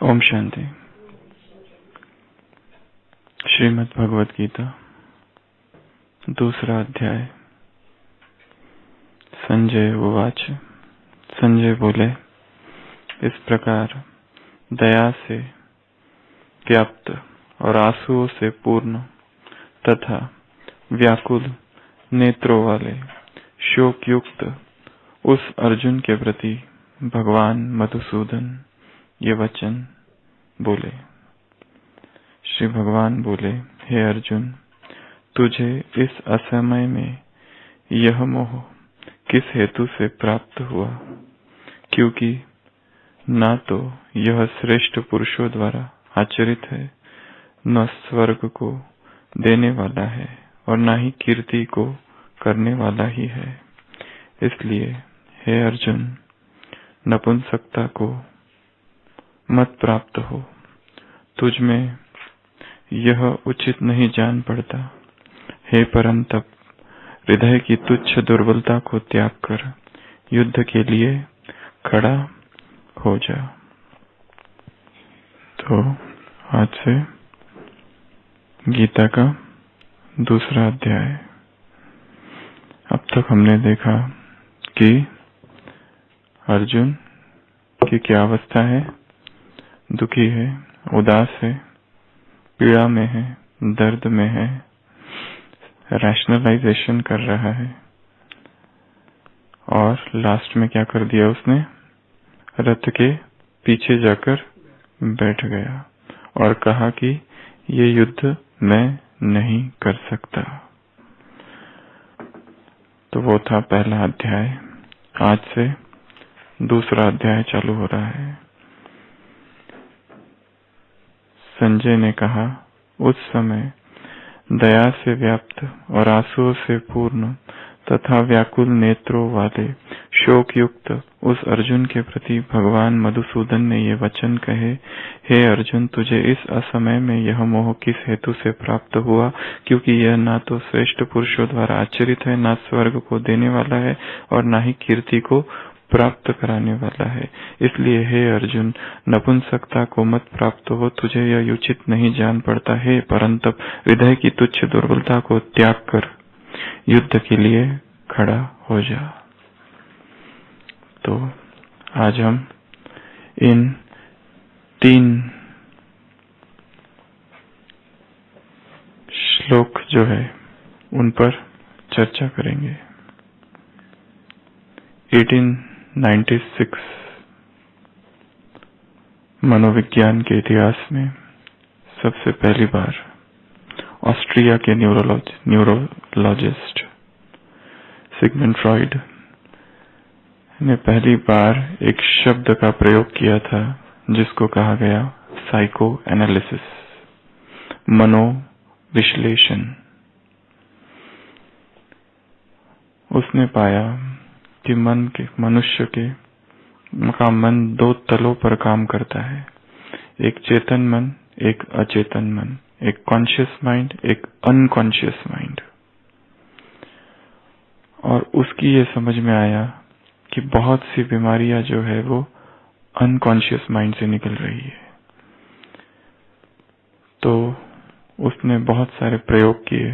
ओम शांति। श्रीमद् भगवद गीता, दूसरा अध्याय। संजय उवाच। संजय बोले, इस प्रकार दया से व्याप्त और आंसुओं से पूर्ण तथा व्याकुल नेत्रों वाले शोक युक्त उस अर्जुन के प्रति भगवान मधुसूदन ये वचन बोले। श्री भगवान बोले, हे अर्जुन, तुझे इस असमय में यह मोह किस हेतु से प्राप्त हुआ? क्योंकि ना तो यह श्रेष्ठ पुरुषों द्वारा आचरित है, न स्वर्ग को देने वाला है और न ही कीर्ति को करने वाला ही है। इसलिए हे अर्जुन, नपुंसकता को मत प्राप्त हो। तुझ में यह उचित नहीं जान पड़ता। हे परंतप, हृदय की तुच्छ दुर्बलता को त्याग कर युद्ध के लिए खड़ा हो जा। तो आज से गीता का दूसरा अध्याय। अब तक हमने देखा कि अर्जुन की क्या अवस्था है, दुखी है, उदास है, पीड़ा में है, दर्द में है, रैशनलाइजेशन कर रहा है और लास्ट में क्या कर दिया उसने? रथ के पीछे जाकर बैठ गया और कहा कि ये युद्ध मैं नहीं कर सकता। तो वो था पहला अध्याय। आज से दूसरा अध्याय चालू हो रहा है। संजय ने कहा, उस समय दया से व्याप्त और आंसुओं से पूर्ण तथा व्याकुल नेत्रों वाले शोक युक्त उस अर्जुन के प्रति भगवान मधुसूदन ने ये वचन कहे, हे अर्जुन, तुझे इस असमय में यह मोह किस हेतु से प्राप्त हुआ? क्योंकि यह ना तो श्रेष्ठ पुरुषों द्वारा आचरित है, ना स्वर्ग को देने वाला है और ना ही कीर्ति को प्राप्त कराने वाला है। इसलिए हे अर्जुन, नपुंसकता को मत प्राप्त हो। तुझे यह उचित नहीं जान पड़ता। हे परंतप, हृदय की तुच्छ दुर्बलता को त्याग कर युद्ध के लिए खड़ा हो जा। तो आज हम इन 3 श्लोक जो है उन पर चर्चा करेंगे। 1896 मनोविज्ञान के इतिहास में सबसे पहली बार ऑस्ट्रिया के न्यूरोलॉजिस्ट सिगमंड फ्रॉइड ने पहली बार एक शब्द का प्रयोग किया था जिसको कहा गया साइको एनालिसिस, मनोविश्लेषण। उसने पाया कि मनुष्य का मन 2 तलों पर काम करता है, एक चेतन मन, एक अचेतन मन, एक कॉन्शियस माइंड, एक अनकॉन्शियस माइंड। और उसकी ये समझ में आया कि बहुत सी बीमारियां जो है वो अनकॉन्शियस माइंड से निकल रही है। तो उसने बहुत सारे प्रयोग किए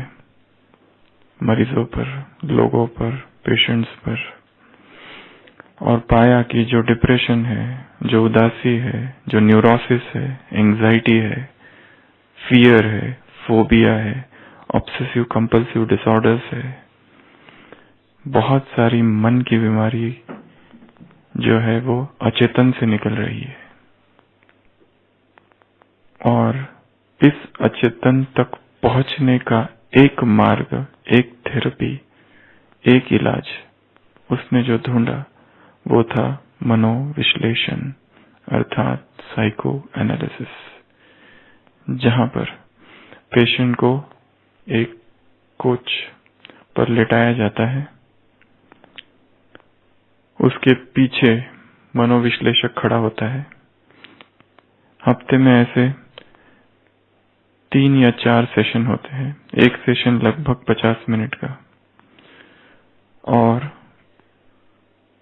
मरीजों पर, लोगों पर, पेशेंट्स पर, और पाया कि जो डिप्रेशन है, जो उदासी है, जो न्यूरोसिस है, एंजाइटी है, फियर है, फोबिया है, ऑब्सेसिव कंपल्सिव डिसऑर्डर्स है, बहुत सारी मन की बीमारी जो है वो अचेतन से निकल रही है। और इस अचेतन तक पहुंचने का एक मार्ग, एक थेरेपी, एक इलाज उसने जो ढूंढा वो था मनोविश्लेषण, अर्थात साइको एनालिसिस, जहां पर पेशेंट को एक कोच पर लेटाया जाता है, उसके पीछे मनोविश्लेषक खड़ा होता है। हफ्ते में ऐसे 3 या 4 सेशन होते हैं, एक सेशन लगभग 50 मिनट का। और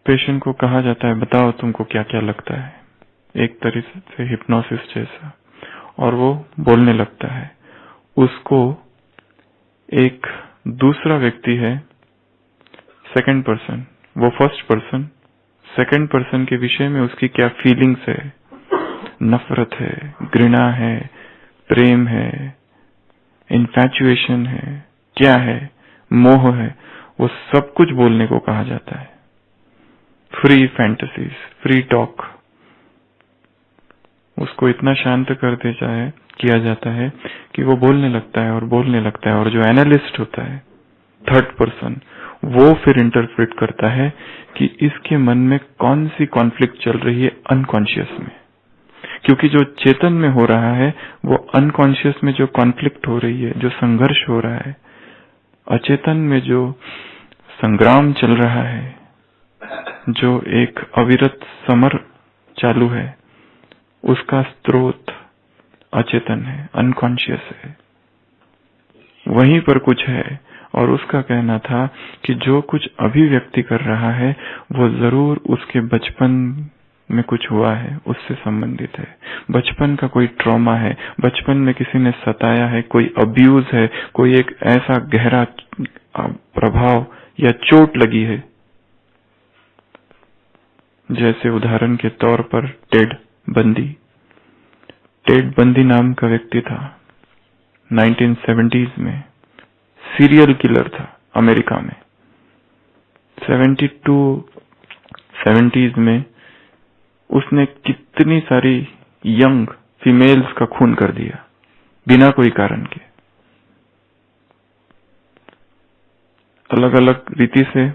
पेशेंट को कहा जाता है, बताओ तुमको क्या क्या लगता है। एक तरीके से हिप्नोसिस जैसा, और वो बोलने लगता है। उसको एक दूसरा व्यक्ति है, सेकंड पर्सन, वो फर्स्ट पर्सन सेकंड पर्सन के विषय में उसकी क्या फीलिंग्स है, नफरत है, घृणा है, प्रेम है, इन्फैचुएशन है, क्या है, मोह है, वो सब कुछ बोलने को कहा जाता है। Free fantasies, free talk. उसको इतना शांत कर किया जाता है कि वो बोलने लगता है और बोलने लगता है, और जो एनालिस्ट होता है, थर्ड पर्सन, वो फिर इंटरप्रेट करता है कि इसके मन में कौन सी कॉन्फ्लिक्ट चल रही है अनकॉन्शियस में, क्योंकि जो चेतन में हो रहा है वो अनकॉन्शियस में जो कॉन्फ्लिक्ट हो रही है, जो संघर्ष हो रहा है, अचेतन में जो संग्राम चल रहा है, जो एक अविरत समर चालू है, उसका स्रोत अचेतन है, अनकॉन्शियस है, वहीं पर कुछ है। और उसका कहना था कि जो कुछ अभी व्यक्ति कर रहा है वो जरूर उसके बचपन में कुछ हुआ है, उससे संबंधित है। बचपन का कोई ट्रॉमा है, बचपन में किसी ने सताया है, कोई अब्यूज है, कोई एक ऐसा गहरा प्रभाव या चोट लगी है। जैसे उदाहरण के तौर पर टेड बंदी नाम का व्यक्ति था, 1970s में सीरियल किलर था अमेरिका में। 70s में उसने कितनी सारी यंग फीमेल्स का खून कर दिया बिना कोई कारण के, अलग अलग रीति से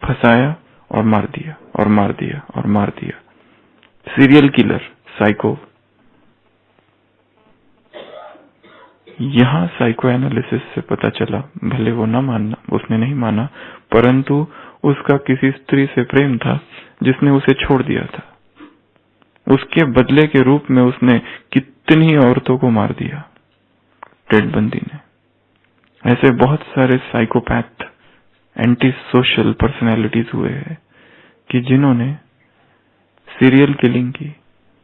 फंसाया और मार दिया और मार दिया और मार दिया। Serial killer, psycho. यहां साइको एनालिसिस से पता चला, भले वो उसने नहीं माना, परंतु उसका किसी स्त्री से प्रेम था जिसने उसे छोड़ दिया था। उसके बदले के रूप में उसने कितनी औरतों को मार दिया टेड बंदी ने। ऐसे बहुत सारे साइकोपैथ, एंटी सोशल पर्सनैलिटीज हुए हैं कि जिन्होंने सीरियल किलिंग की,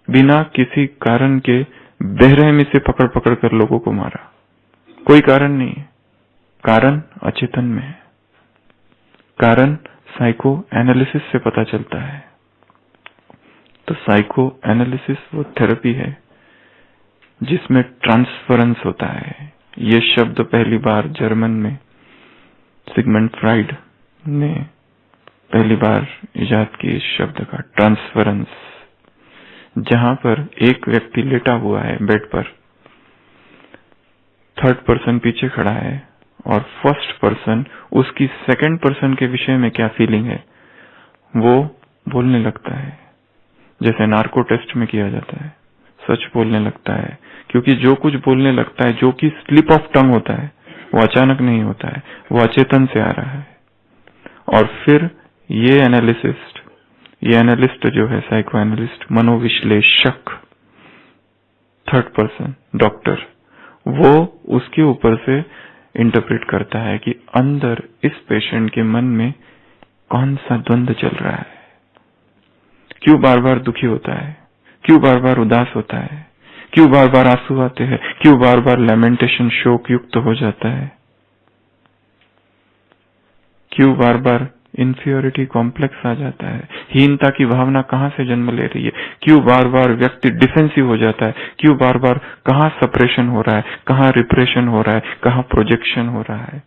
बिना किसी कारण के बेरहमी से पकड़ पकड़ कर लोगों को मारा। कोई कारण नहीं है, कारण अचेतन में है, कारण साइको एनालिसिस से पता चलता है। तो साइको एनालिसिस वो थेरेपी है जिसमें ट्रांसफरेंस होता है। ये शब्द पहली बार जर्मन में सिगमंड फ्राइड ने पहली बार इजाद की, इस शब्द का ट्रांसफरेंस, जहां पर एक व्यक्ति लेटा हुआ है बेड पर, थर्ड पर्सन पीछे खड़ा है और फर्स्ट पर्सन उसकी सेकंड पर्सन के विषय में क्या फीलिंग है वो बोलने लगता है, जैसे नार्को टेस्ट में किया जाता है। सच बोलने लगता है, क्योंकि जो कुछ बोलने लगता है, जो कि स्लिप ऑफ टंग होता है, वो अचानक नहीं होता है, वो अचेतन से आ रहा है। और फिर ये एनालिस्ट जो है, साइको एनालिस्ट, मनोविश्लेषक, थर्ड पर्सन डॉक्टर, वो उसके ऊपर से इंटरप्रेट करता है कि अंदर इस पेशेंट के मन में कौन सा द्वंद्व चल रहा है, क्यों बार बार दुखी होता है, क्यों बार बार उदास होता है, क्यों बार बार आंसू आते हैं, क्यों बार बार लेमेंटेशन शोक युक्त हो जाता है, क्यों बार बार इंफीरियोरिटी कॉम्प्लेक्स आ जाता है, हीनता की भावना कहां से जन्म ले रही है, क्यों बार बार व्यक्ति डिफेंसिव हो जाता है, क्यों बार बार कहां सप्रेशन हो रहा है, कहां रिप्रेशन हो रहा है, कहां प्रोजेक्शन हो रहा है,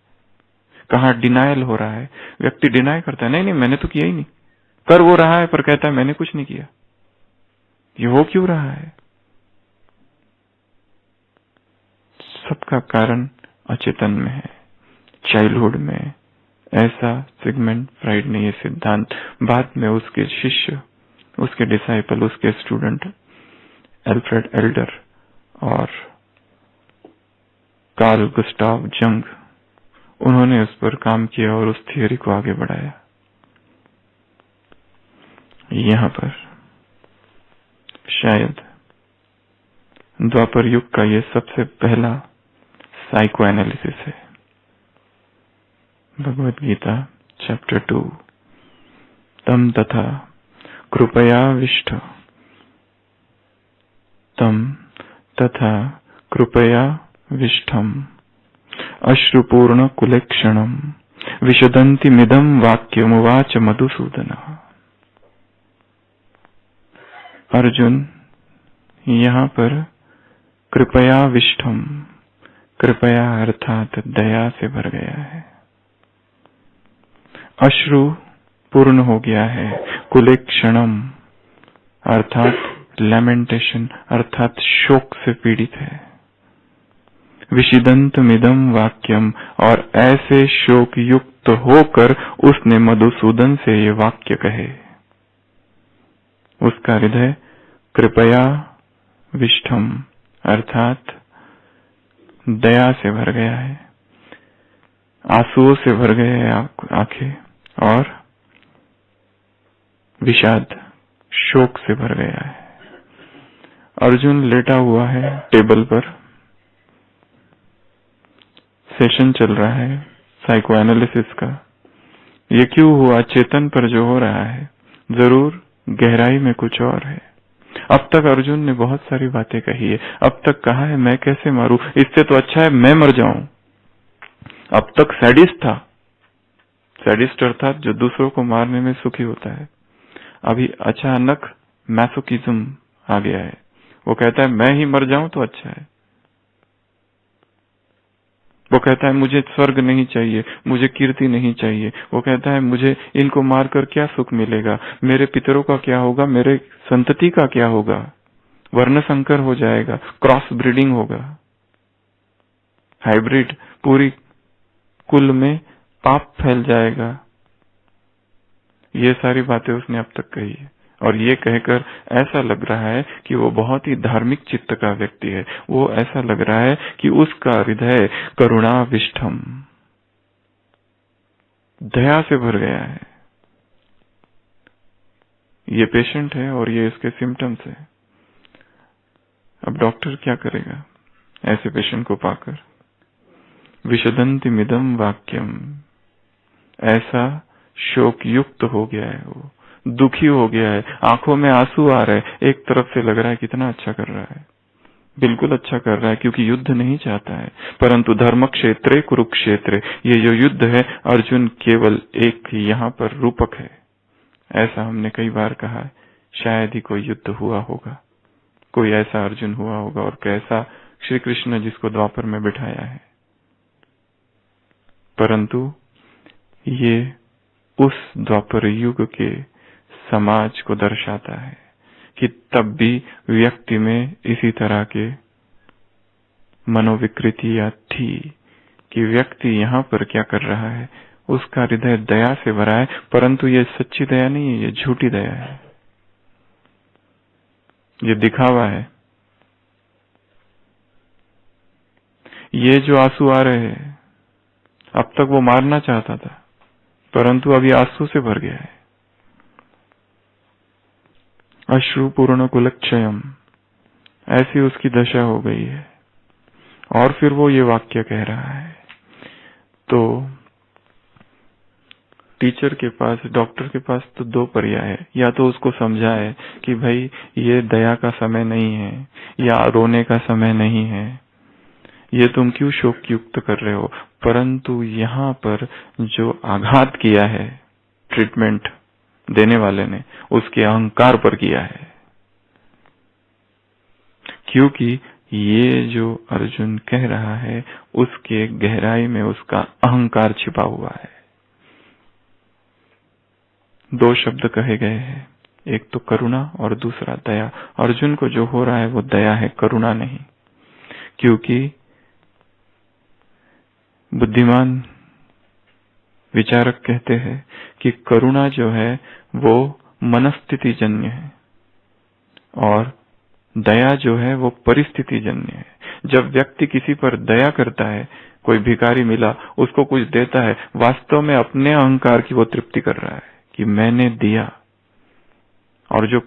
कहां डिनायल हो रहा है। व्यक्ति डिनाई करता है, नहीं नहीं मैंने तो किया ही नहीं, कर वो रहा है पर कहता है मैंने कुछ नहीं किया। ये हो क्यों रहा है? सबका कारण अचेतन में है, चाइल्डहुड में। ऐसा सिगमंड फ्राइड ने ये सिद्धांत बाद में उसके शिष्य, उसके डिसाइपल, उसके स्टूडेंट एल्फ्रेड एल्डर और कार्ल गुस्टाव जंग, उन्होंने उस पर काम किया और उस थियोरी को आगे बढ़ाया। यहाँ पर शायद द्वापर युग का ये सबसे पहला साइको एनालिसिस है। भगवद गीता चैप्टर 2, तम तथा कृपयाविष्ट तथा कृपया विष्ठम अश्रुपूर्ण कुलेक्षणम विशदन्ति मिदं वाक्यमुवाच मधुसूदनः। अर्जुन यहाँ पर कृपया विष्ठम, कृपया अर्थात दया से भर गया है, अश्रु पूर्ण हो गया है, कुलेक्षणम अर्थात लैमेंटेशन अर्थात शोक से पीड़ित है, विषिदंत मिदम वाक्यम और ऐसे शोक युक्त होकर उसने मधुसूदन से ये वाक्य कहे। उसका हृदय कृपया विष्ठम अर्थात दया से भर गया है, आंसुओं से भर गए आंखें और विषाद शोक से भर गया है। अर्जुन लेटा हुआ है टेबल पर, सेशन चल रहा है साइको एनालिसिस का। ये क्यों हुआ, चेतन पर जो हो रहा है जरूर गहराई में कुछ और है। अब तक अर्जुन ने बहुत सारी बातें कही है, अब तक कहा है मैं कैसे मारूं, इससे तो अच्छा है मैं मर जाऊं। अब तक सैडिस्ट था, सैडिस्ट अर्थात जो दूसरों को मारने में सुखी होता है। अभी अचानक मैसोकिज्म आ गया है, वो कहता है मैं ही मर जाऊं तो अच्छा है। वो कहता है मुझे स्वर्ग नहीं चाहिए, मुझे कीर्ति नहीं चाहिए। वो कहता है मुझे इनको मारकर क्या सुख मिलेगा, मेरे पितरों का क्या होगा, मेरे संतति का क्या होगा, वर्ण संकर हो जाएगा, क्रॉस ब्रीडिंग होगा, हाइब्रिड, पूरी कुल में पाप फैल जाएगा। ये सारी बातें उसने अब तक कही है और ये कहकर ऐसा लग रहा है कि वो बहुत ही धार्मिक चित्त का व्यक्ति है। वो ऐसा लग रहा है कि उसका हृदय करुणा विष्ठम दया से भर गया है। ये पेशेंट है और ये इसके सिम्टम्स है। अब डॉक्टर क्या करेगा ऐसे पेशेंट को पाकर? विशदंति मिदम वाक्यम, ऐसा शोक युक्त हो गया है, वो दुखी हो गया है, आंखों में आंसू आ रहे हैं। एक तरफ से लग रहा है कितना अच्छा कर रहा है, बिल्कुल अच्छा कर रहा है क्योंकि युद्ध नहीं चाहता है, परंतु धर्म क्षेत्रे कुरुक्षेत्र, ये जो युद्ध है अर्जुन केवल एक यहाँ पर रूपक है। ऐसा हमने कई बार कहा है, शायद ही कोई युद्ध हुआ होगा, कोई ऐसा अर्जुन हुआ होगा और कैसा श्री कृष्ण जिसको द्वापर में बिठाया है। परंतु ये उस द्वापर युग के समाज को दर्शाता है कि तब भी व्यक्ति में इसी तरह के मनोविकृतियां थी कि व्यक्ति यहाँ पर क्या कर रहा है, उसका हृदय दया से भरा है, परंतु ये सच्ची दया नहीं है, ये झूठी दया है, ये दिखावा है। ये जो आंसू आ रहे हैं, अब तक वो मारना चाहता था परंतु अभी आंसू से भर गया है। अश्रु पूर्ण कुलक्षयम, ऐसी उसकी दशा हो गई है। और फिर वो ये वाक्य कह रहा है। तो टीचर के पास, डॉक्टर के पास तो दो पर्याय है, या तो उसको समझाए कि भाई ये दया का समय नहीं है या रोने का समय नहीं है, ये तुम क्यों शोक युक्त कर रहे हो। परंतु यहाँ पर जो आघात किया है ट्रीटमेंट देने वाले ने, उसके अहंकार पर किया है, क्योंकि ये जो अर्जुन कह रहा है उसके गहराई में उसका अहंकार छिपा हुआ है। दो शब्द कहे गए हैं, एक तो करुणा और दूसरा दया। अर्जुन को जो हो रहा है वो दया है, करुणा नहीं, क्योंकि बुद्धिमान विचारक कहते हैं कि करुणा जो है वो मनस्थिति जन्य है और दया जो है वो परिस्थिति जन्य है। जब व्यक्ति किसी पर दया करता है, कोई भिखारी मिला उसको कुछ देता है, वास्तव में अपने अहंकार की वो तृप्ति कर रहा है कि मैंने दिया। और जो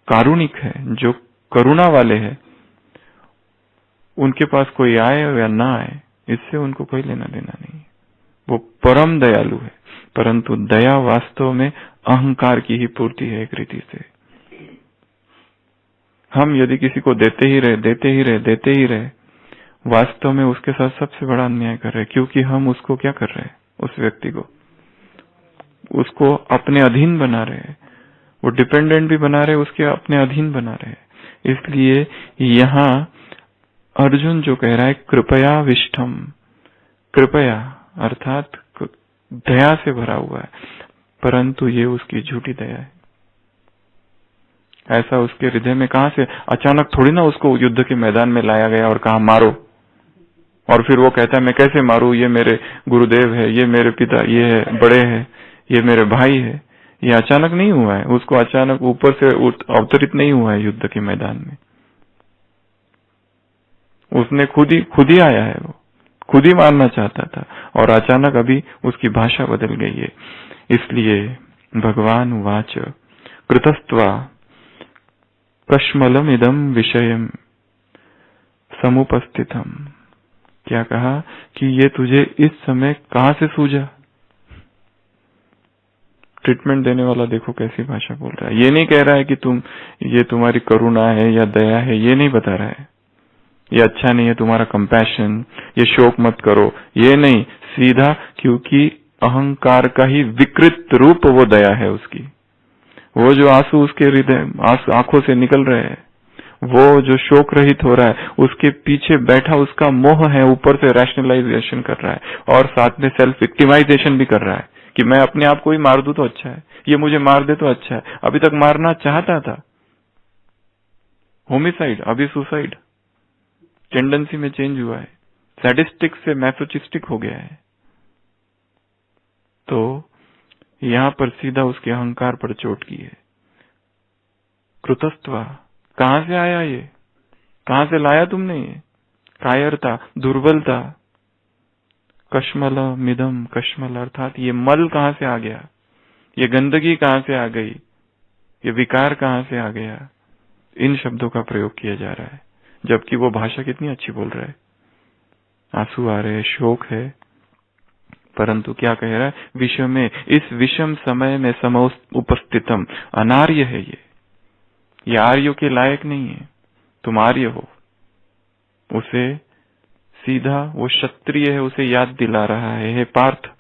कारुणिक है, जो करुणा वाले हैं, उनके पास कोई आए या ना आए इससे उनको कोई लेना देना नहीं, वो परम दयालु है। परंतु दया वास्तव में अहंकार की ही पूर्ति है एक रीति से। हम यदि किसी को देते ही रहे, वास्तव में उसके साथ सबसे बड़ा अन्याय कर रहे हैं, क्योंकि हम उसको क्या कर रहे हैं, उस व्यक्ति को, उसको अपने अधीन बना रहे हैं, वो डिपेंडेंट भी बना रहे, उसके अपने अधीन बना रहे हैं। इसलिए यहाँ अर्जुन जो कह रहा है कृपया विष्ठम, कृपया अर्थात दया से भरा हुआ है, परंतु ये उसकी झूठी दया है। ऐसा उसके हृदय में कहां से, अचानक थोड़ी ना उसको युद्ध के मैदान में लाया गया और कहा मारो, और फिर वो कहता है मैं कैसे मारूं, ये मेरे गुरुदेव है, ये मेरे पिता, ये है बड़े है, ये मेरे भाई है। ये अचानक नहीं हुआ है, उसको अचानक ऊपर से अवतरित नहीं हुआ है युद्ध के मैदान में। उसने खुद ही आया है, वो खुद ही मारना चाहता था, और अचानक अभी उसकी भाषा बदल गई है। इसलिए भगवान उवाच कृतस्त्वा कश्मलम इदम विषयम समुपस्थितम। क्या कहा कि ये तुझे इस समय कहां से सूझा। ट्रीटमेंट देने वाला देखो कैसी भाषा बोल रहा है। ये नहीं कह रहा है कि ये तुम्हारी करुणा है या दया है, ये नहीं बता रहा है, ये अच्छा नहीं है तुम्हारा कंपैशन, ये शोक मत करो, ये नहीं, सीधा क्योंकि अहंकार का ही विकृत रूप वो दया है उसकी। वो जो आंसू उसके हृदय आंखों से निकल रहे हैं, वो जो शोक रहित हो रहा है, उसके पीछे बैठा उसका मोह है, ऊपर से रैशनलाइजेशन कर रहा है और साथ में सेल्फ विक्टिमाइजेशन भी कर रहा है कि मैं अपने आप को ही मार दूं तो अच्छा है, ये मुझे मार दे तो अच्छा है। अभी तक मारना चाहता था, होमिसाइड, अभी सुसाइड टेंडेंसी में चेंज हुआ है, सैडिस्टिक से मैसोचिस्टिक हो गया है। तो यहां पर सीधा उसके अहंकार पर चोट की है। कृतस्त्वा, कहां से आया ये, कहां से लाया तुमने ये, कायरता, दुर्बलता। कश्मल मिदम, कश्मल अर्थात ये मल कहां से आ गया, ये गंदगी कहां से आ गई, ये विकार कहां से आ गया। इन शब्दों का प्रयोग किया जा रहा है, जबकि वो भाषा कितनी अच्छी बोल रहा है, आंसू आ रहे, शोक है, परंतु क्या कह रहा है, विषम में, इस विषम समय में उपस्थितम, अनार्य है ये आर्यों के लायक नहीं है, तुम आर्य हो। उसे सीधा वो क्षत्रिय है, उसे याद दिला रहा है, हे पार्थ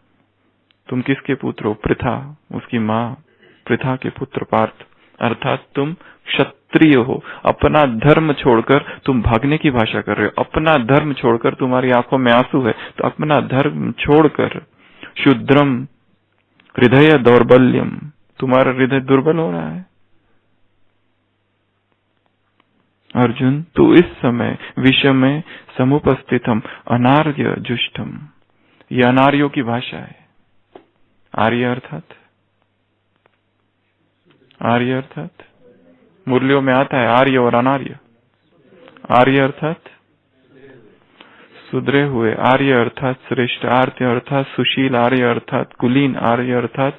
तुम किसके पुत्र हो, पृथा, उसकी माँ पृथा के पुत्र पार्थ, अर्थात तुम क्षत्रिय हो। अपना धर्म छोड़कर तुम भागने की भाषा कर रहे हो, अपना धर्म छोड़कर, तुम्हारी आंखों में आंसू है तो अपना धर्म छोड़कर, शुद्रम हृदय दौर्बल्यम, तुम्हारा हृदय दुर्बल हो रहा है। अर्जुन तू इस समय विषय में समुपस्थितम अनार्य जुष्टम, ये अनार्यों की भाषा है। आर्य अर्थात मुरलियों में आता है आर्य और अनार्य। आर्य अर्थात सुधरे हुए, आर्य अर्थात श्रेष्ठ, आर्य अर्थात सुशील, आर्य अर्थात कुलीन, आर्य अर्थात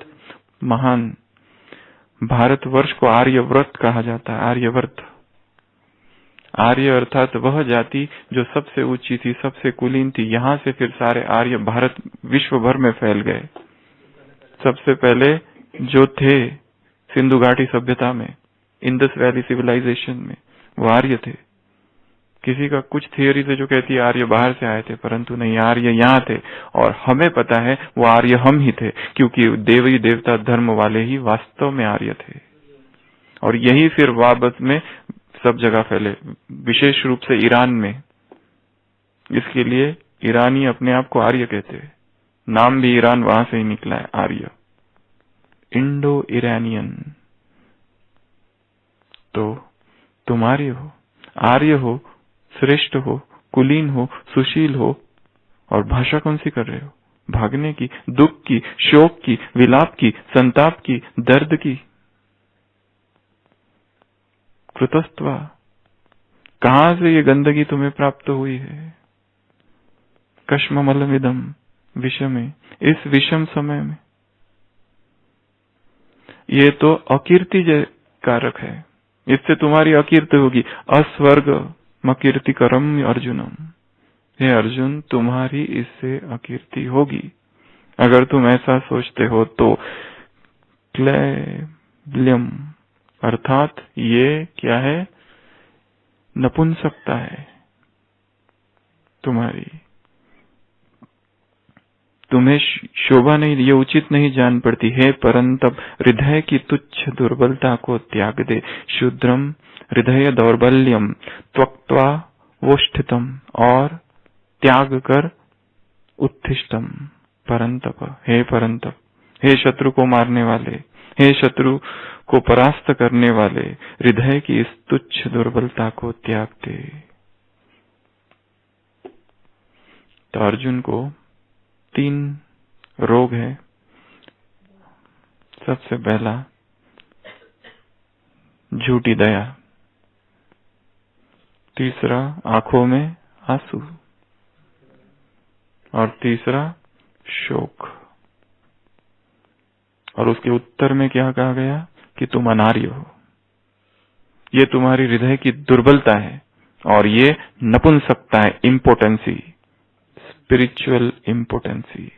महान। भारतवर्ष को आर्यव्रत कहा जाता है, आर्यवर्त। आर्य अर्थात वह जाति जो सबसे ऊंची थी, सबसे कुलीन थी, यहां से फिर सारे आर्य भारत विश्व भर में फैल गए। सबसे पहले जो थे सिंधु घाटी सभ्यता में, इंडस वैली सिविलाइजेशन में, वो आर्य थे। किसी का कुछ थियोरी से जो कहती है आर्य बाहर से आए थे, परंतु नहीं, आर्य यहाँ थे। और हमें पता है वो आर्य हम ही थे, क्योंकि देवी देवता धर्म वाले ही वास्तव में आर्य थे। और यही फिर वापस में सब जगह फैले, विशेष रूप से ईरान में। इसके लिए ईरानी अपने आप को आर्य कहते हैं, नाम भी ईरान वहां से ही निकला है, आर्य, इंडो ईरानियन। तो तुम आर्य हो, श्रेष्ठ हो, कुलीन हो, सुशील हो, और भाषा कौन सी कर रहे हो, भागने की, दुख की, शोक की, विलाप की, संताप की, दर्द की। कृतस्त्वा, कहां से ये गंदगी तुम्हें प्राप्त हुई है। कश्मलमिदम, विषम, इस विषम समय में। ये तो अकीर्ति कारक है, इससे तुम्हारी अकीर्ति होगी। अस्वर्ग मकीर्तिकरम अर्जुनम, हे अर्जुन तुम्हारी इससे अकीर्ति होगी अगर तुम ऐसा सोचते हो तो। क्लैब्यम अर्थात ये क्या है, नपुंसकता है तुम्हारी, तुम्हें शोभा नहीं, ये उचित नहीं जान पड़ती। हे परंतप, हृदय की तुच्छ दुर्बलता को त्याग दे। शूद्रम हृदय दौर्बल्यम त्वक्त्वा वोष्ठितम, और त्याग कर उत्थिष्टम। परंतप, हे परंतप, हे शत्रु को मारने वाले, हे शत्रु को परास्त करने वाले, हृदय की इस तुच्छ दुर्बलता को त्याग दे। तो अर्जुन को 3 रोग है। सबसे पहला झूठी दया, तीसरा आंखों में आंसू, और तीसरा शोक। और उसके उत्तर में क्या कहा गया कि तुम अनार्य हो। ये तुम्हारी हृदय की दुर्बलता है और ये नपुंसकता है, इम्पोटेंसी, स्पिरिचुअल इम्पोटेंसी।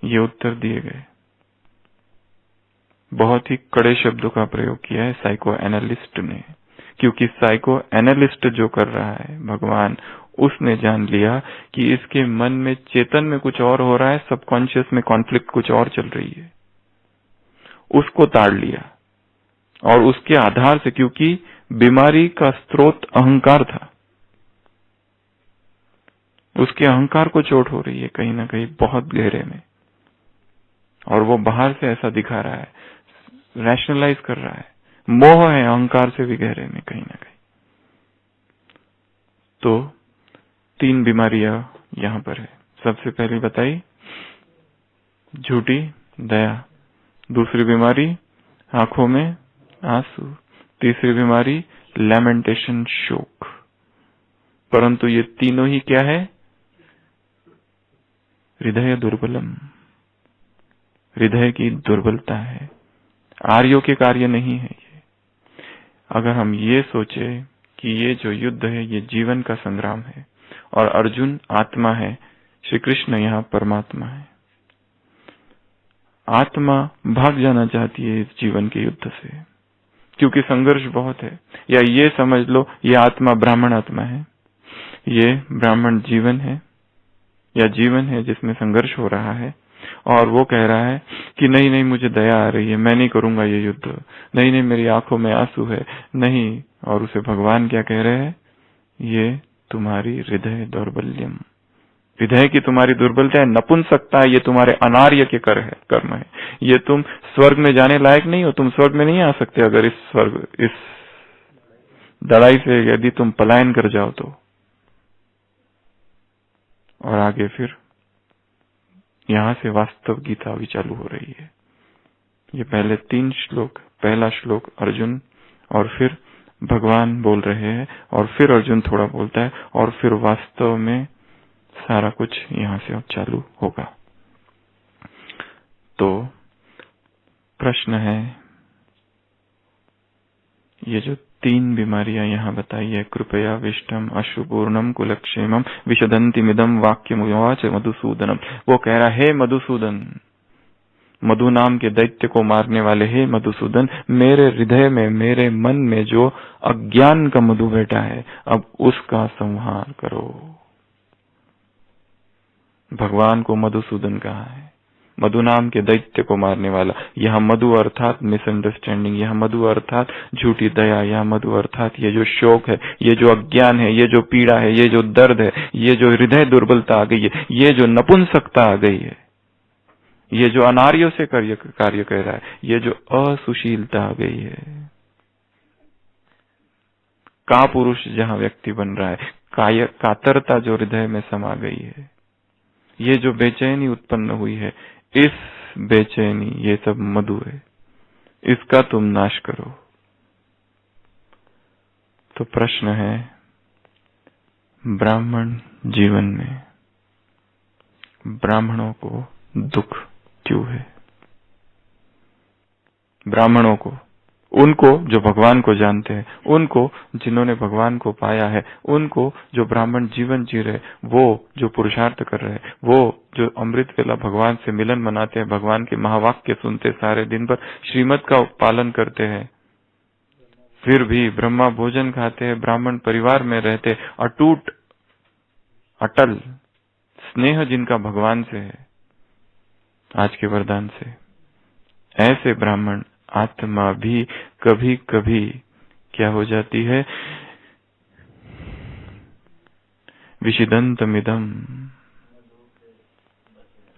ये उत्तर दिए गए। बहुत ही कड़े शब्दों का प्रयोग किया है साइको एनालिस्ट ने, क्योंकि साइको एनालिस्ट जो कर रहा है भगवान, उसने जान लिया कि इसके मन में चेतन में कुछ और हो रहा है, सबकॉन्शियस में कॉन्फ्लिक्ट कुछ और चल रही है। उसको ताड़ लिया और उसके आधार से, क्योंकि बीमारी का स्रोत अहंकार था, उसके अहंकार को चोट हो रही है कहीं ना कहीं बहुत गहरे में, और वो बाहर से ऐसा दिखा रहा है, रैशनलाइज कर रहा है, मोह है अहंकार से भी गहरे में कहीं ना कहीं। तो 3 बीमारियां यहां पर है। सबसे पहली बताई झूठी दया, दूसरी बीमारी आंखों में आंसू, तीसरी बीमारी लैमेंटेशन, शोक। परंतु ये तीनों ही क्या है? हृदय दुर्बलम, हृदय की दुर्बलता है, आर्यों के कार्य नहीं है ये। अगर हम ये सोचे कि ये जो युद्ध है ये जीवन का संग्राम है और अर्जुन आत्मा है, श्री कृष्ण यहाँ परमात्मा है। आत्मा भाग जाना चाहती है इस जीवन के युद्ध से, क्योंकि संघर्ष बहुत है। या ये समझ लो ये आत्मा ब्राह्मण आत्मा है, ये ब्राह्मण जीवन है या जीवन है जिसमें संघर्ष हो रहा है, और वो कह रहा है कि नहीं नहीं मुझे दया आ रही है, मैं नहीं करूंगा ये युद्ध, नहीं नहीं मेरी आंखों में आंसू है, नहीं। और उसे भगवान क्या कह रहे हैं? ये तुम्हारी हृदय दौर्बल्यम, हृदय की तुम्हारी दुर्बलता है, नपुंसकता है, ये तुम्हारे अनार्य के कर्म है। ये तुम स्वर्ग में जाने लायक नहीं हो, तुम स्वर्ग में नहीं आ सकते अगर इस लड़ाई से यदि तुम पलायन कर जाओ तो। और आगे फिर यहां से वास्तव गीता अभी चालू हो रही है। ये पहले 3 श्लोक, पहला श्लोक अर्जुन, और फिर भगवान बोल रहे हैं, और फिर अर्जुन थोड़ा बोलता है, और फिर वास्तव में सारा कुछ यहां से अब चालू होगा। तो प्रश्न है, ये जो 3 बीमारियां यहाँ बताई है, कृपया विष्टम अशुपूर्णम कुलक्षेमम विशदंतिमिदम वाक्यमुवाच मधुसूदनम। वो कह रहा है मधुसूदन, मधु नाम के दैत्य को मारने वाले, हे मधुसूदन, मेरे हृदय में, मेरे मन में जो अज्ञान का मधु बैठा है, अब उसका संहार करो। भगवान को मधुसूदन कहा है, मधु नाम के दैत्य को मारने वाला। यह मधु अर्थात मिसअंडरस्टैंडिंग, यह मधु अर्थात झूठी दया, यह मधु अर्थात ये जो शोक है, ये जो अज्ञान है, ये जो पीड़ा है, ये जो दर्द है, ये जो हृदय दुर्बलता आ गई है, ये जो नपुंसकता आ गई है, ये जो अनार्यों से कार्य कर रहा है, ये जो असुशीलता आ गई है, का पुरुष जहां व्यक्ति बन रहा है, कातरता जो हृदय में समा गई है, ये जो बेचैनी उत्पन्न हुई है, इस बेचैनी, ये सब मधु है, इसका तुम नाश करो। तो प्रश्न है, ब्राह्मण जीवन में ब्राह्मणों को दुख क्यों है? ब्राह्मणों को, उनको जो भगवान को जानते हैं, उनको जिन्होंने भगवान को पाया है, उनको जो ब्राह्मण जीवन जी रहे, वो जो पुरुषार्थ कर रहे हैं, वो जो अमृत वेला भगवान से मिलन मनाते हैं, भगवान के महावाक्य सुनते, सारे दिन भर श्रीमत का पालन करते हैं, फिर भी ब्रह्मा भोजन खाते हैं, ब्राह्मण परिवार में रहते, अटूट अटल स्नेह जिनका भगवान से है, आज के वरदान से, ऐसे ब्राह्मण आत्मा भी कभी कभी क्या हो जाती है, विषिदंतमिदम,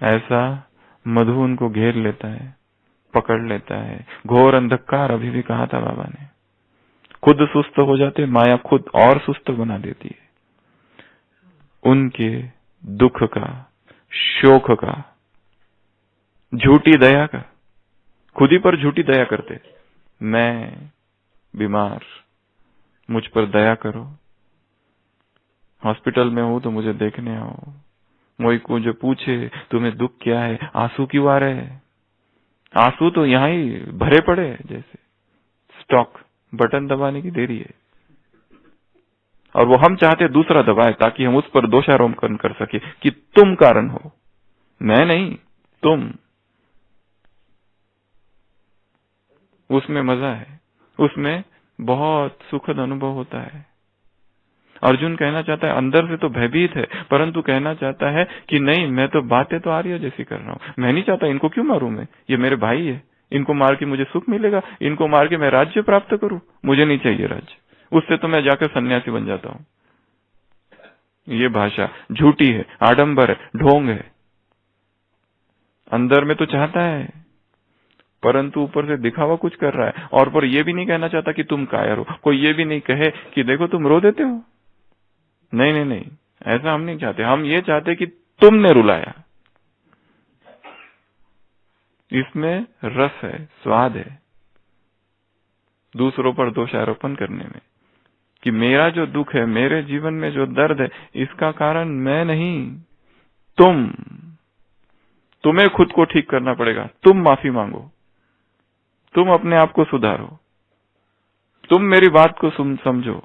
ऐसा मधु उनको घेर लेता है, पकड़ लेता है। घोर अंधकार, अभी भी कहा था बाबा ने, खुद सुस्त हो जाते, माया खुद और सुस्त बना देती है। उनके दुख का, शोक का, झूठी दया का, खुद ही पर झूठी दया करते, मैं बीमार, मुझ पर दया करो, हॉस्पिटल में हूं तो मुझे देखने आओ, कोई को जो पूछे तुम्हें दुख क्या है, आंसू क्यों आ रहे हैं, आंसू तो यहां ही भरे पड़े हैं, जैसे स्टॉक, बटन दबाने की देरी है। और वो हम चाहते दूसरा दबाए ताकि हम उस पर दोषारोपण कर सके कि तुम कारण हो, मैं नहीं, तुम। उसमें मजा है, उसमें बहुत सुखद अनुभव होता है। अर्जुन कहना चाहता है, अंदर से तो भयभीत है, परंतु कहना चाहता है कि नहीं, मैं तो बातें तो आर्य जैसी कर रहा हूं, मैं नहीं चाहता, इनको क्यों मारूं मैं, ये मेरे भाई है, इनको मार के मुझे सुख मिलेगा, इनको मार के मैं राज्य प्राप्त करूं, मुझे नहीं चाहिए राज्य, उससे तो मैं जाकर सन्यासी बन जाता हूं। ये भाषा झूठी है, आडंबर है, ढोंग है। अंदर में तो चाहता है, परंतु ऊपर से दिखावा कुछ कर रहा है, और पर यह भी नहीं कहना चाहता कि तुम कायर हो, कोई ये भी नहीं कहे कि देखो तुम रो देते हो, नहीं नहीं नहीं, ऐसा हम नहीं चाहते, हम ये चाहते कि तुमने रुलाया। इसमें रस है, स्वाद है, दूसरों पर दोषारोपण करने में, कि मेरा जो दुख है, मेरे जीवन में जो दर्द है, इसका कारण मैं नहीं, तुम्हें खुद को ठीक करना पड़ेगा, तुम माफी मांगो, तुम अपने आप को सुधारो, तुम मेरी बात को समझो,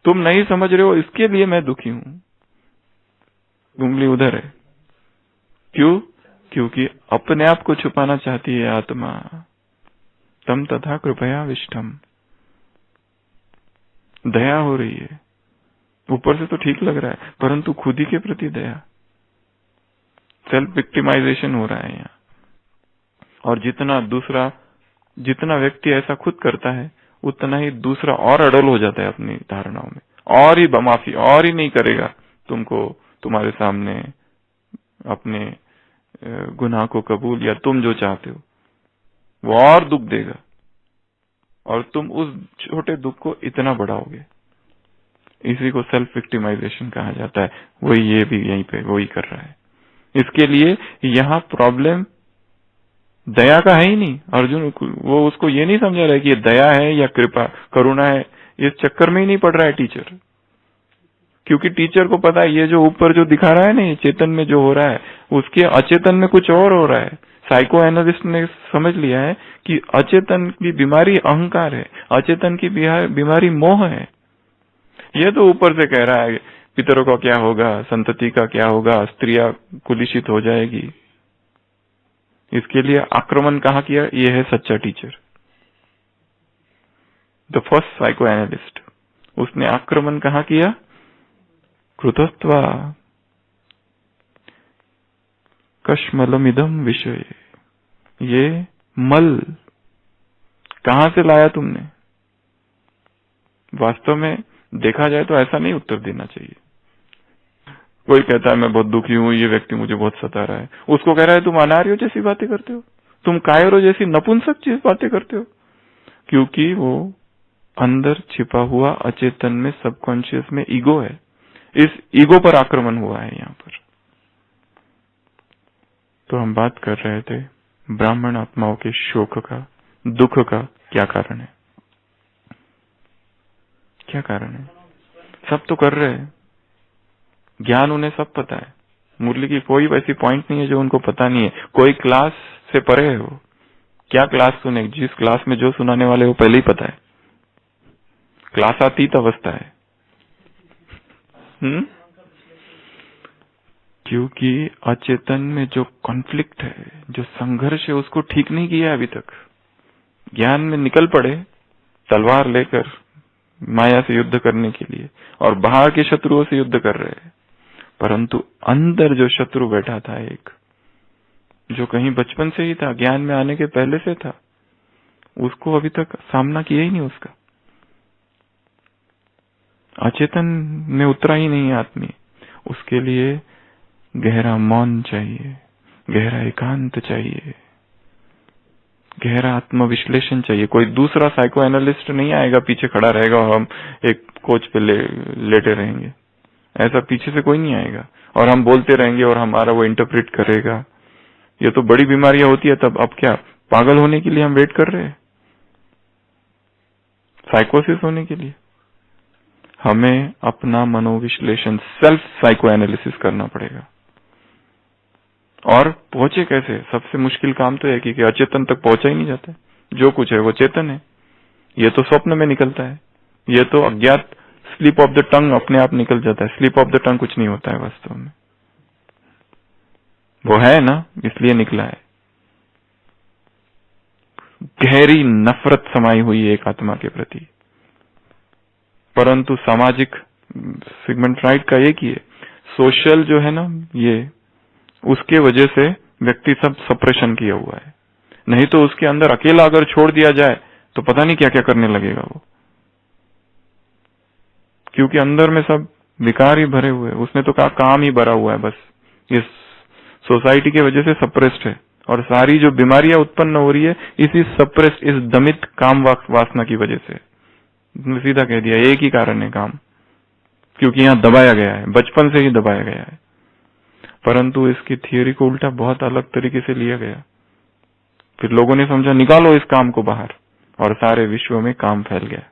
तुम नहीं समझ रहे हो, इसके लिए मैं दुखी हूं। उंगली उधर है, क्यों? क्योंकि अपने आप को छुपाना चाहती है आत्मा। तम तथा कृपया विष्टम, दया हो रही है, ऊपर से तो ठीक लग रहा है, परंतु खुद ही के प्रति दया, सेल्फ विक्टिमाइजेशन हो रहा है यहाँ। और जितना व्यक्ति ऐसा खुद करता है, उतना ही दूसरा और अडल हो जाता है अपनी धारणाओं में, और ही माफी और ही नहीं करेगा तुमको, तुम्हारे सामने अपने गुनाह को कबूल, या तुम जो चाहते हो वो और दुख देगा, और तुम उस छोटे दुख को इतना बढ़ाओगे। इसी को सेल्फ विक्टिमाइजेशन कहा जाता है। वही ये भी यहीं पे वही कर रहा है। इसके लिए यहाँ प्रॉब्लम दया का है ही नहीं। अर्जुन वो उसको ये नहीं समझा रहा है कि ये दया है या कृपा करुणा है, इस चक्कर में ही नहीं पड़ रहा है टीचर, क्योंकि टीचर को पता है ये जो ऊपर जो दिखा रहा है ना, ये चेतन में जो हो रहा है, उसके अचेतन में कुछ और हो रहा है। साइको एनालिस्ट ने समझ लिया है कि अचेतन की बीमारी अहंकार है, अचेतन की बीमारी मोह है। ये तो ऊपर से कह रहा है पितरों का क्या होगा, संतति का क्या होगा, स्त्रियां कुलिशित हो जाएगी, इसके लिए आक्रमण कहाँ किया, ये है सच्चा teacher, the first psycho analyst. उसने आक्रमण कहाँ किया, कृतस्त्वा कश्मलमिदम विषय, ये मल कहां से लाया तुमने। वास्तव में देखा जाए तो ऐसा नहीं उत्तर देना चाहिए। कोई कहता है मैं बहुत दुखी हूं, ये व्यक्ति मुझे बहुत सता रहा है, उसको कह रहा है तुम अनार्यों जैसी बातें करते हो, तुम कायरों जैसी नपुंसक चीज बातें करते हो, क्योंकि वो अंदर छिपा हुआ अचेतन में, सबकॉन्शियस में ईगो है। इस ईगो पर आक्रमण हुआ है यहाँ पर। तो हम बात कर रहे थे ब्राह्मण आत्माओं के शोक का, दुख का क्या कारण है, क्या कारण है। सब तो कर रहे हैं, ज्ञान उन्हें सब पता है, मुरली की कोई वैसी पॉइंट नहीं है जो उनको पता नहीं है। कोई क्लास से परे है, वो क्या क्लास सुने, जिस क्लास में जो सुनाने वाले वो पहले ही पता है, क्लासातीत अवस्था है। क्योंकि अचेतन में जो कॉन्फ्लिक्ट है, जो संघर्ष है, उसको ठीक नहीं किया अभी तक। ज्ञान में निकल पड़े तलवार लेकर माया से युद्ध करने के लिए, और बाहर के शत्रुओं से युद्ध कर रहे हैं, परंतु अंदर जो शत्रु बैठा था एक, जो कहीं बचपन से ही था, ज्ञान में आने के पहले से था, उसको अभी तक सामना किया ही नहीं उसका, अचेतन में उतरा ही नहीं आदमी। उसके लिए गहरा मौन चाहिए, गहरा एकांत चाहिए, गहरा आत्मविश्लेषण चाहिए। कोई दूसरा साइको एनालिस्ट नहीं आएगा, पीछे खड़ा रहेगा और हम एक कोच पे लेटे रहेंगे, ऐसा पीछे से कोई नहीं आएगा और हम बोलते रहेंगे और हमारा वो इंटरप्रेट करेगा। ये तो बड़ी बीमारियां होती है तब। अब क्या पागल होने के लिए हम वेट कर रहे हैं? साइकोसिस होने के लिए? हमें अपना मनोविश्लेषण, सेल्फ साइको एनालिसिस करना पड़ेगा। और पहुंचे कैसे? सबसे मुश्किल काम तो है कि अचेतन तक पहुंचा ही नहीं जाता है। जो कुछ है वो चेतन है, ये तो स्वप्न में निकलता है, ये तो अज्ञात स्लिप ऑफ द टंग अपने आप निकल जाता है। स्लिप ऑफ द टंग कुछ नहीं होता है वास्तव में, वो है ना, इसलिए निकला है। गहरी नफरत समाई हुई है एक आत्मा के प्रति, परंतु सामाजिक, सिगमंड फ्राइड का एक ही है, सोशल जो है ना, ये उसके वजह से व्यक्ति सब सप्रेशन किया हुआ है। नहीं तो उसके अंदर अकेला अगर छोड़ दिया जाए तो पता नहीं क्या क्या करने लगेगा वो, क्योंकि अंदर में सब विकार ही भरे हुए। उसने तो कहा काम ही भरा हुआ है बस, ये सोसाइटी की वजह से सप्रेस्ड है, और सारी जो बीमारियां उत्पन्न हो रही है इसी सप्रेस्ड, इस दमित काम वासना की वजह से। सीधा कह दिया एक ही कारण है, काम, क्योंकि यहाँ दबाया गया है, बचपन से ही दबाया गया है। परंतु इसकी थियोरी को उल्टा बहुत अलग तरीके से लिया गया। फिर लोगों ने समझा निकालो इस काम को बाहर, और सारे विश्व में काम फैल गया।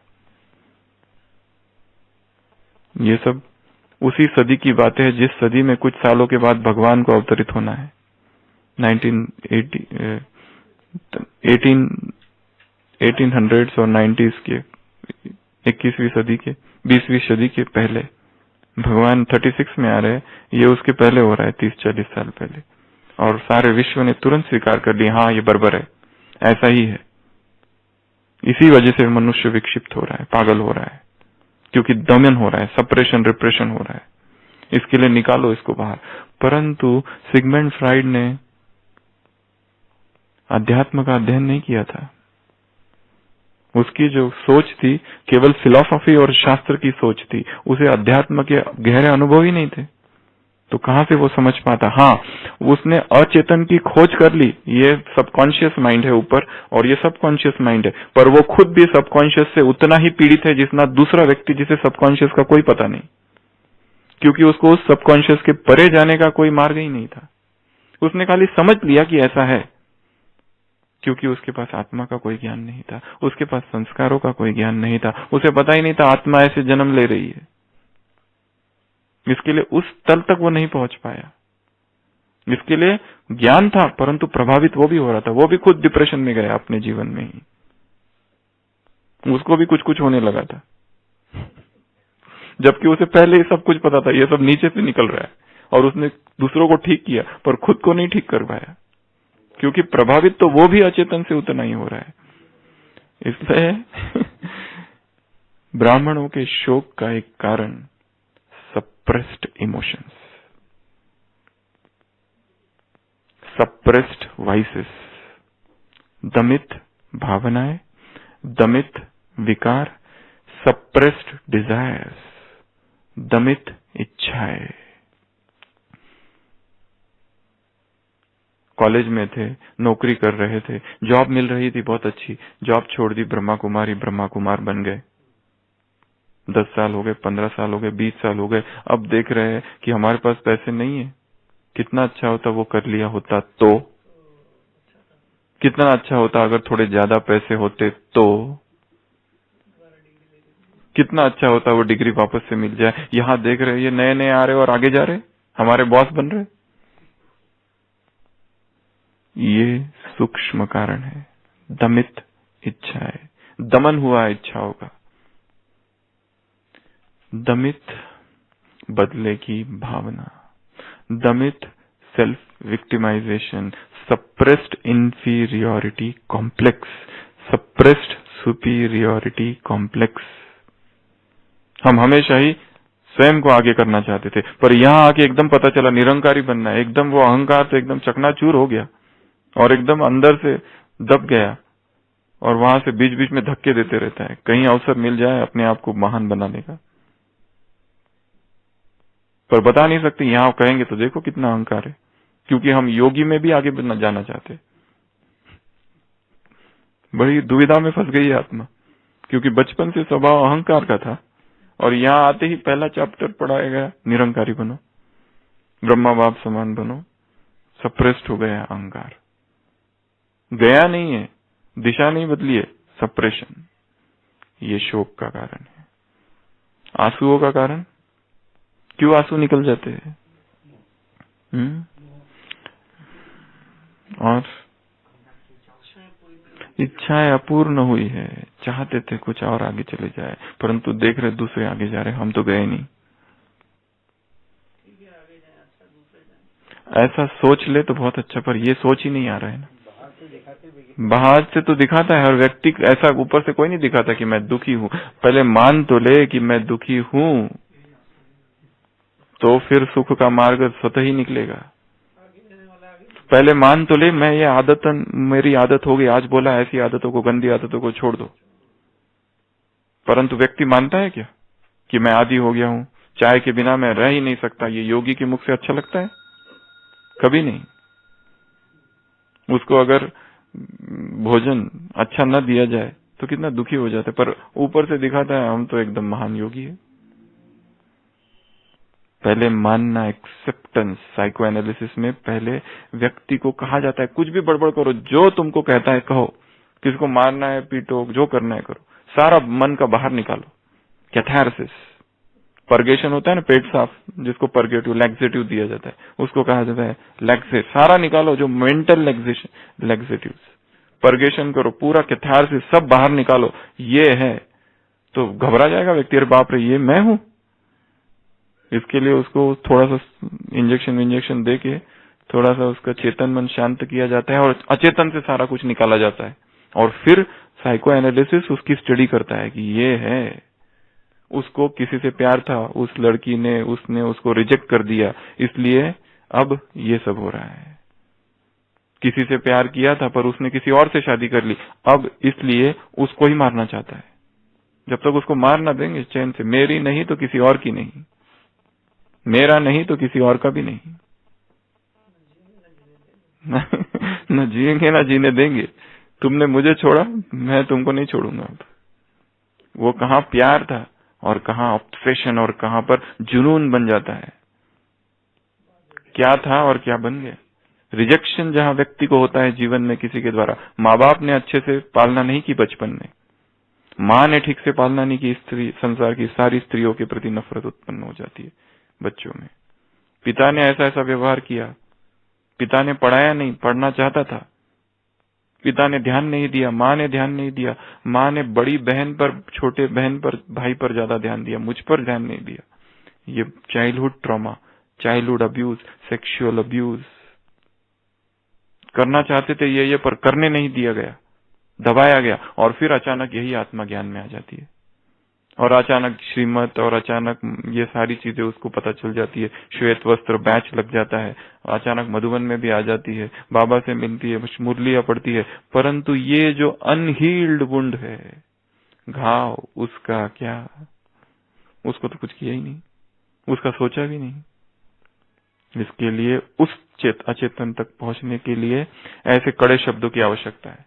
ये सब उसी सदी की बातें हैं जिस सदी में कुछ सालों के बाद भगवान को अवतरित होना है। 1800s और 90s के, 21वीं सदी के, 20वीं सदी के पहले भगवान 36 में आ रहे हैं, ये उसके पहले हो रहा है, 30-40 साल पहले। और सारे विश्व ने तुरंत स्वीकार कर लिया, हाँ ये बराबर है, ऐसा ही है। इसी वजह से मनुष्य विक्षिप्त हो रहा है, पागल हो रहा है, क्योंकि दमन हो रहा है, सप्रेशन, रिप्रेशन हो रहा है। इसके लिए निकालो इसको बाहर। परंतु सिगमंड फ्राइड ने अध्यात्म का अध्ययन नहीं किया था। उसकी जो सोच थी केवल फिलॉसफी और शास्त्र की सोच थी, उसे अध्यात्म के गहरे अनुभव ही नहीं थे। तो कहां से वो समझ पाता? हाँ, उसने अचेतन की खोज कर ली, ये सबकॉन्शियस माइंड है ऊपर और ये सबकॉन्शियस माइंड है, पर वो खुद भी सबकॉन्शियस से उतना ही पीड़ित है जितना दूसरा व्यक्ति जिसे सबकॉन्शियस का कोई पता नहीं, क्योंकि उसको उस सबकॉन्शियस के परे जाने का कोई मार्ग ही नहीं था। उसने खाली समझ लिया कि ऐसा है, क्योंकि उसके पास आत्मा का कोई ज्ञान नहीं था, उसके पास संस्कारों का कोई ज्ञान नहीं था, उसे पता ही नहीं था आत्मा ऐसे जन्म ले रही है। इसके लिए उस तल तक वो नहीं पहुंच पाया। इसके लिए ज्ञान था, परंतु प्रभावित वो भी हो रहा था, वो भी खुद डिप्रेशन में गया अपने जीवन में ही, उसको भी कुछ कुछ होने लगा था, जबकि उसे पहले ही सब कुछ पता था ये सब नीचे से निकल रहा है, और उसने दूसरों को ठीक किया पर खुद को नहीं ठीक कर पाया, क्योंकि प्रभावित तो वो भी अचेतन से उतना ही हो रहा है। इसलिए ब्राह्मणों के शोक का एक कारण सप्रेस्ड इमोशंस, सप्रेस्ड वाइसेस, दमित भावनाएं, दमित विकार, सप्रेस्ड डिजायर्स, दमित इच्छाएं। कॉलेज में थे, नौकरी कर रहे थे, जॉब मिल रही थी बहुत अच्छी, जॉब छोड़ दी, ब्रह्मा कुमार बन गए। 10 साल हो गए, 15 साल हो गए, 20 साल हो गए, अब देख रहे हैं कि हमारे पास पैसे नहीं है। कितना अच्छा होता वो कर लिया होता तो, कितना अच्छा होता अगर थोड़े ज्यादा पैसे होते तो, कितना अच्छा होता वो डिग्री वापस से मिल जाए। यहाँ देख रहे ये नए नए आ रहे और आगे जा रहे, हमारे बॉस बन रहे। ये सूक्ष्म कारण है, दमित इच्छा है, दमन हुआ इच्छाओं का, दमित बदले की भावना, दमित self victimisation, suppressed inferiority complex, suppressed superiority complex. हम हमेशा ही स्वयं को आगे करना चाहते थे, पर यहां आके एकदम पता चला निरंकारी बनना है। एकदम वो अहंकार तो एकदम चकनाचूर हो गया और एकदम अंदर से दब गया, और वहां से बीच बीच में धक्के देते रहता है, कहीं अवसर मिल जाए अपने आप को महान बनाने का। पर बता नहीं सकते, यहां कहेंगे तो देखो कितना अहंकार है, क्योंकि हम योगी में भी आगे जाना चाहते। बड़ी दुविधा में फंस गई है आत्मा, क्योंकि बचपन से स्वभाव अहंकार का था, और यहाँ आते ही पहला चैप्टर पढ़ाया गया निरंकारी बनो, ब्रह्मा बाप समान बनो। सप्रेस्ड हो गया अहंकार, गया नहीं है, दिशा नहीं बदली है, सप्रेशन। ये शोक का कारण है, आंसुओं का कारण। क्यों आंसू निकल जाते हैं? और इच्छाएं अपूर्ण हुई है, चाहते थे कुछ और आगे चले जाए, परंतु देख रहे दूसरे आगे जा रहे, हम तो गए नहीं। ऐसा सोच ले तो बहुत अच्छा, पर ये सोच ही नहीं आ रहा है ना। बाहर से तो दिखाता है हर व्यक्ति, ऐसा ऊपर से कोई नहीं दिखाता कि मैं दुखी हूँ। पहले मान तो ले कि मैं दुखी हूँ, तो फिर सुख का मार्ग स्वतः ही निकलेगा। पहले मान तो ले, मैं ये आदत, मेरी आदत हो गई, आज बोला ऐसी आदतों को, गंदी आदतों को छोड़ दो। परंतु व्यक्ति मानता है क्या कि मैं आदी हो गया हूँ, चाय के बिना मैं रह ही नहीं सकता? ये योगी के मुख से अच्छा लगता है? कभी नहीं। उसको अगर भोजन अच्छा न दिया जाए तो कितना दुखी हो जाता है, पर ऊपर से दिखाता है हम तो एकदम महान योगी है। पहले मानना, एक्सेप्टेंस। साइको एनालिसिस में पहले व्यक्ति को कहा जाता है कुछ भी बड़बड़ करो, जो तुमको कहता है कहो, किसको मारना है पीटो, जो करना है करो, सारा मन का बाहर निकालो। कैथारसिस, परगेशन होता है ना, पेट साफ, जिसको परगेटिव लैक्सेटिव दिया जाता है, उसको कहा जाता है लैक्सेट। सारा निकालो जो मेंटल लैक्सेटिव, परगेशन करो, पूरा कैथारसिस सब बाहर निकालो। ये है तो घबरा जाएगा व्यक्ति, अरे बाप रे ये मैं हूं। इसके लिए उसको थोड़ा सा इंजेक्शन दे के थोड़ा सा उसका चेतन मन शांत किया जाता है, और अचेतन से सारा कुछ निकाला जाता है। और फिर साइको एनालिसिस उसकी स्टडी करता है कि ये है, उसको किसी से प्यार था, उस लड़की ने, उसने उसको रिजेक्ट कर दिया, इसलिए अब ये सब हो रहा है। किसी से प्यार किया था पर उसने किसी और से शादी कर ली, अब इसलिए उसको ही मारना चाहता है। जब तक उसको मार ना देंगे चैन से, मेरी नहीं तो किसी और की नहीं, मेरा नहीं तो किसी और का भी नहीं। न जिएंगे ना जीने देंगे। तुमने मुझे छोड़ा, मैं तुमको नहीं छोड़ूंगा। अब वो कहाँ प्यार था और कहाँ ऑब्सेशन, और कहाँ पर जुनून बन जाता है। क्या था और क्या बन गया। रिजेक्शन जहाँ व्यक्ति को होता है जीवन में किसी के द्वारा, माँ बाप ने अच्छे से पालना नहीं की बचपन में, माँ ने ठीक से पालना नहीं की, स्त्री, संसार की सारी स्त्रियों के प्रति नफरत उत्पन्न हो जाती है बच्चों में। पिता ने ऐसा ऐसा व्यवहार किया, पिता ने पढ़ाया नहीं, पढ़ना चाहता था, पिता ने ध्यान नहीं दिया, माँ ने ध्यान नहीं दिया, माँ ने बड़ी बहन पर, छोटे बहन पर, भाई पर ज्यादा ध्यान दिया, मुझ पर ध्यान नहीं दिया। ये childhood trauma, childhood abuse, sexual abuse करना चाहते थे ये पर करने नहीं दिया गया, दबाया गया, और फिर अचानक यही आत्मा ज्ञान में आ जाती है, और अचानक श्रीमत, और अचानक ये सारी चीजें उसको पता चल जाती है, श्वेत वस्त्र बैच लग जाता है, अचानक मधुबन में भी आ जाती है, बाबा से मिलती है, मुरलियां पढ़ती है। परंतु ये जो अनहील्ड वुंड है, घाव, उसका क्या, उसको तो कुछ किया ही नहीं, उसका सोचा भी नहीं। इसके लिए उस अचेतन तक पहुंचने के लिए ऐसे कड़े शब्दों की आवश्यकता है।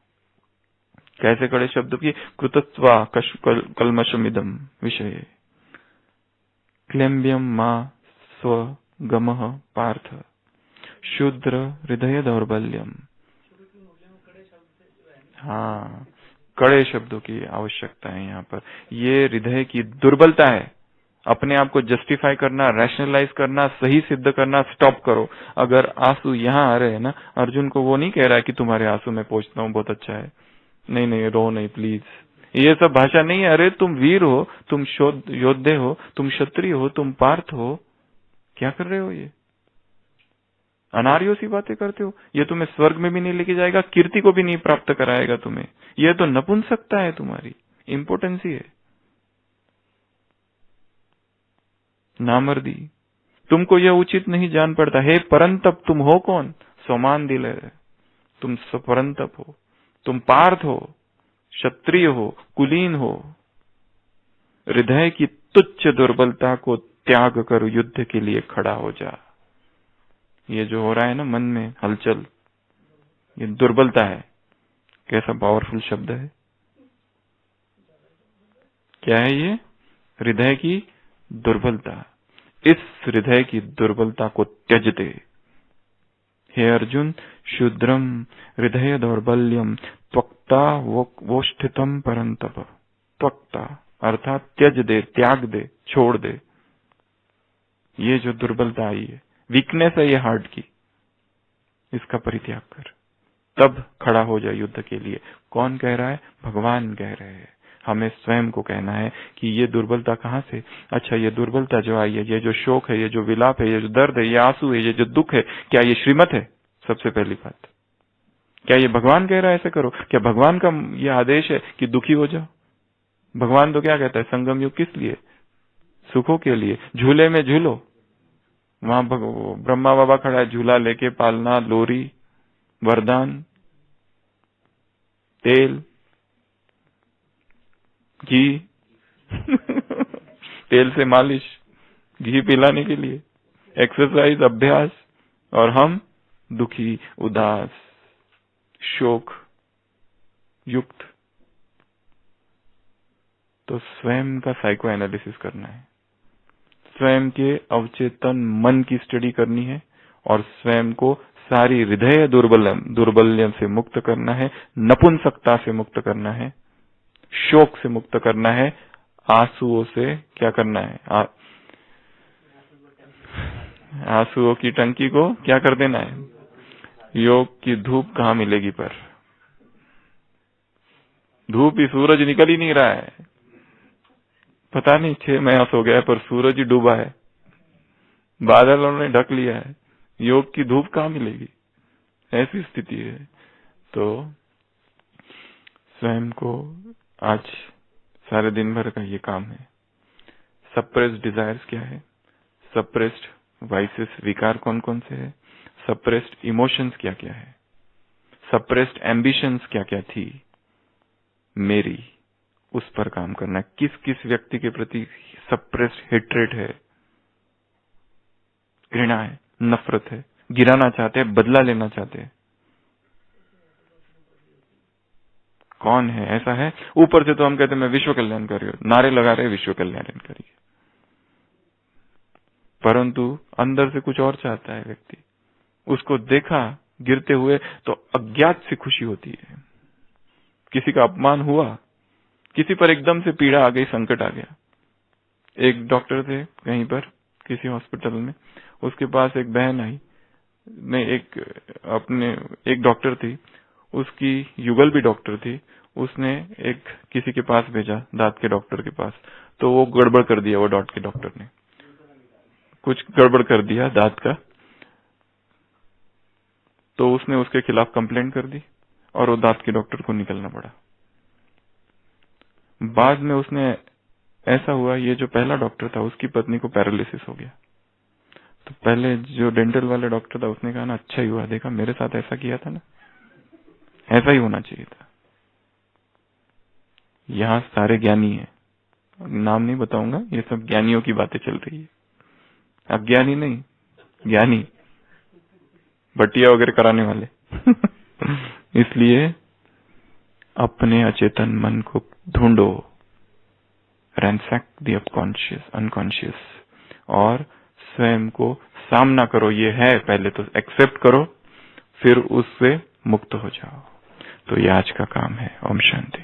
कैसे कड़े शब्दों की? कृतत्वा कल्मषमिदम विषय क्लेम्बियम मां स्वगमः पार्थ शूद्र हृदय दौर्बल्यम। हाँ, कड़े शब्दों की आवश्यकता है यहाँ पर। ये हृदय की दुर्बलता है। अपने आप को जस्टिफाई करना, रैशनलाइज करना, सही सिद्ध करना स्टॉप करो। अगर आंसू यहाँ आ रहे हैं ना, अर्जुन को वो नहीं कह रहा है कि तुम्हारे आंसू मैं पहुंचता हूँ, बहुत अच्छा है, नहीं नहीं रो नहीं प्लीज, ये सब भाषा नहीं है। अरे तुम वीर हो, तुम योद्धे हो, तुम क्षत्रिय हो, तुम पार्थ हो, क्या कर रहे हो ये? अनार्यों सी बातें करते हो। ये तुम्हें स्वर्ग में भी नहीं लेके जाएगा, कीर्ति को भी नहीं प्राप्त कराएगा तुम्हें। ये तो नपुंसकता है, तुम्हारी इंपोर्टेंस ही है, नामर्दी। तुमको यह उचित नहीं जान पड़ता। हे परंतप, तुम हो कौन? समान दिल है, तुम परंतप हो, तुम पार्थ हो, क्षत्रिय हो, कुलीन हो। हृदय की तुच्छ दुर्बलता को त्याग कर युद्ध के लिए खड़ा हो जा। ये जो हो रहा है ना मन में हलचल, ये दुर्बलता है। कैसा पावरफुल शब्द है। क्या है ये? हृदय की दुर्बलता। इस हृदय की दुर्बलता को त्यज दे। हे अर्जुन, शूद्रम हृदय दौर्बल्यम त्वक्ता वोष्ठितम परंतप। त्वक्ता अर्थात त्यज दे, त्याग दे, छोड़ दे। ये जो दुर्बलता आई है, वीकनेस है ये हार्ट की, इसका परित्याग कर, तब खड़ा हो जाए युद्ध के लिए। कौन कह रहा है? भगवान कह रहे हैं। हमें स्वयं को कहना है कि ये दुर्बलता कहां से? अच्छा, ये दुर्बलता जो आई है, ये जो शोक है, ये जो विलाप है, ये जो दर्द है, ये आंसू है, ये जो दुख है, क्या ये श्रीमत है? सबसे पहली बात, क्या ये भगवान कह रहा है ऐसे करो? क्या भगवान का ये आदेश है कि दुखी हो जाओ? भगवान तो क्या कहता है? संगम युग किस लिए? सुखों के लिए। झूले में झूलो। वहां ब्रह्मा बाबा खड़ा है, झूला लेके, पालना, लोरी, वरदान, तेल, घी तेल से मालिश, घी पिलाने के लिए, एक्सरसाइज, अभ्यास, और हम दुखी, उदास, शोक युक्त। तो स्वयं का साइको एनालिसिस करना है, स्वयं के अवचेतन मन की स्टडी करनी है, और स्वयं को सारी हृदय दुर्बल्य से मुक्त करना है, नपुंसकता से मुक्त करना है, शोक से मुक्त करना है, आंसुओं से क्या करना है? आंसुओं की टंकी को क्या कर देना है? योग की धूप कहाँ मिलेगी? पर धूप ही, सूरज निकल ही नहीं रहा है। पता नहीं 6 महीना हो गया है, पर सूरज ही डूबा है, बादलों ने ढक लिया है। योग की धूप कहाँ मिलेगी? ऐसी स्थिति है। तो स्वयं को आज सारे दिन भर का ये काम है। सप्रेस्ड डिजायर्स क्या है? सप्रेस्ड वाइसेस, विकार कौन कौन से है? सप्रेस्ड इमोशंस क्या क्या है? सप्रेस्ड एम्बिशंस क्या क्या थी मेरी? उस पर काम करना। किस किस व्यक्ति के प्रति सप्रेस्ड हेट्रेड है, घृणा है, नफरत है, गिराना चाहते हैं, बदला लेना चाहते हैं? कौन है? ऐसा है? ऊपर से तो हम कहते हैं मैं विश्व कल्याण कर रही हूं, नारे लगा रहे विश्व कल्याण करिए, परंतु अंदर से कुछ और चाहता है व्यक्ति। उसको देखा गिरते हुए तो अज्ञात सी खुशी होती है। किसी का अपमान हुआ, किसी पर एकदम से पीड़ा आ गई, संकट आ गया। एक डॉक्टर थे कहीं पर, किसी हॉस्पिटल में, उसके पास एक बहन आई, एक डॉक्टर थी, उसकी युगल भी डॉक्टर थी। उसने एक किसी के पास भेजा, दांत के डॉक्टर के पास, तो वो गड़बड़ कर दिया। वो दांत के डॉक्टर ने कुछ गड़बड़ कर दिया दांत का, तो उसने उसके खिलाफ कंप्लेंट कर दी और वो दांत के डॉक्टर को निकलना पड़ा। बाद में उसने ऐसा हुआ, ये जो पहला डॉक्टर था उसकी पत्नी को पैरालिसिस हो गया। तो पहले जो डेंटल वाले डॉक्टर था उसने कहा ना, अच्छा ही हुआ, देखा मेरे साथ ऐसा किया था ना, ऐसा ही होना चाहिए था। यहाँ सारे ज्ञानी हैं, नाम नहीं बताऊंगा, ये सब ज्ञानियों की बातें चल रही है। अज्ञानी नहीं, ज्ञानी, बटिया वगैरह कराने वाले इसलिए अपने अचेतन मन को ढूंढो, रैंसैक द अनकॉन्शियस, और स्वयं को सामना करो। ये है, पहले तो एक्सेप्ट करो, फिर उससे मुक्त हो जाओ। तो ये आज का काम है। ओम शांति।